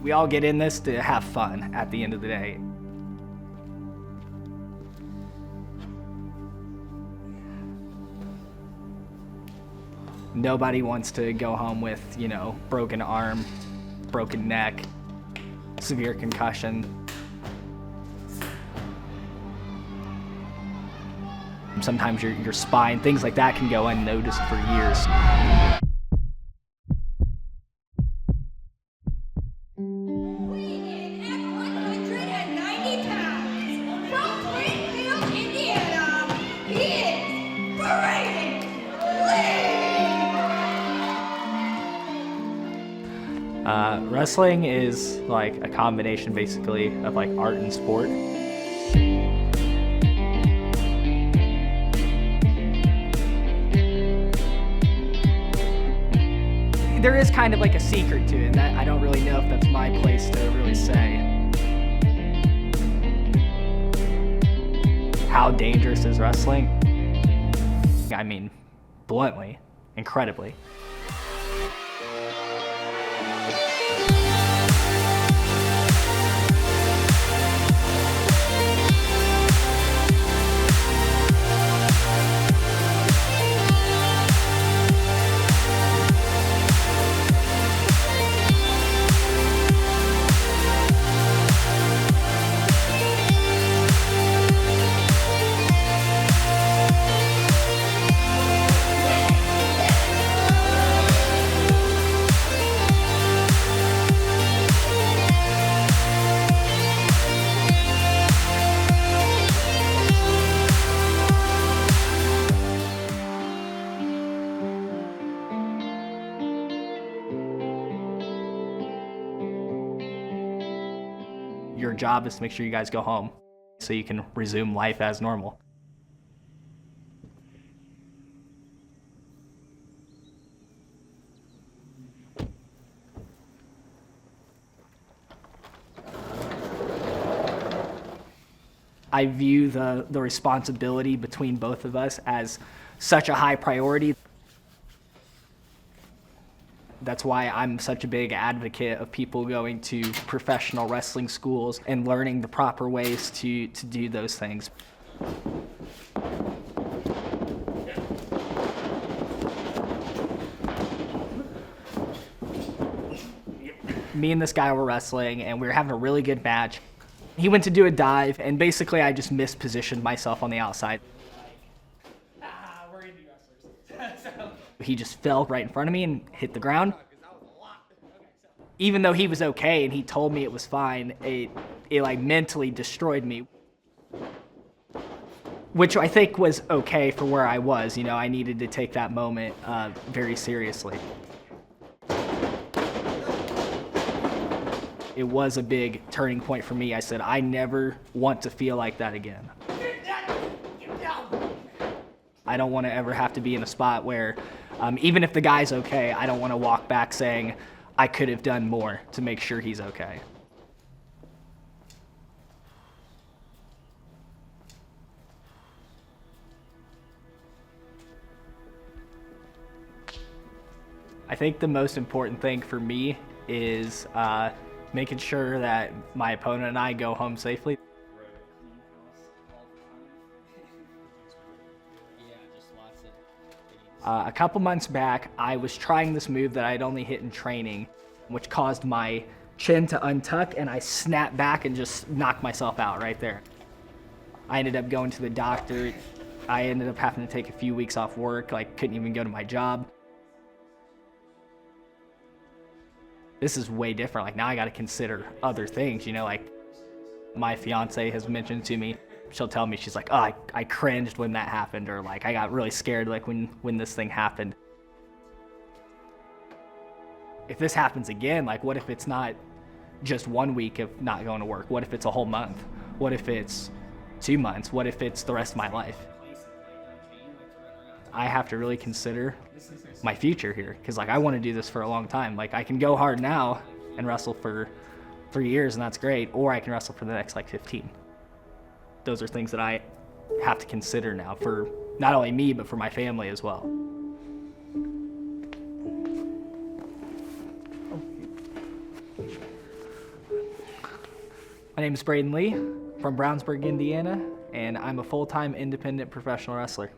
We all get in this to have fun at the end of the day. Nobody wants to go home with, broken arm, broken neck, severe concussion. Sometimes your spine, things like that can go unnoticed for years. Weighing in at 190 pounds, from Springfield, Indiana, he is Braden Lee! Wrestling is like a combination basically of like art and sport. There is kind of like a secret to it, and that I don't really know if that's my place to really say. How dangerous is wrestling? I mean, bluntly, incredibly. Your job is to make sure you guys go home so you can resume life as normal. I view the responsibility between both of us as such a high priority. That's why I'm such a big advocate of people going to professional wrestling schools and learning the proper ways to do those things. Me and this guy were wrestling, and we were having a really good match. He went to do a dive, and basically I just mispositioned myself on the outside. We're indie wrestlers. He just fell right in front of me and hit the ground. Even though he was okay and he told me it was fine, it like mentally destroyed me. Which I think was okay for where I was. I needed to take that moment very seriously. It was a big turning point for me. I said, I never want to feel like that again. I don't want to ever have to be in a spot where, even if the guy's okay, I don't want to walk back saying, I could have done more to make sure he's okay. I think the most important thing for me is making sure that my opponent and I go home safely. A couple months back, I was trying this move that I'd only hit in training, which caused my chin to untuck, and I snapped back and just knocked myself out right there. I ended up going to the doctor. I ended up having to take a few weeks off work, couldn't even go to my job. This is way different. Now I gotta consider other things, my fiance has mentioned to me, she'll tell me, she's like, oh, I cringed when that happened, or I got really scared when this thing happened. If this happens again, what if it's not just 1 week of not going to work? What if it's a whole month? What if it's 2 months? What if it's the rest of my life? I have to really consider my future here, because I want to do this for a long time. I can go hard now and wrestle for 3 years, and that's great, or I can wrestle for the next 15. Those are things that I have to consider now for not only me, but for my family as well. name is Braden Lee from Brownsburg, Indiana, and I'm a full-time independent professional wrestler.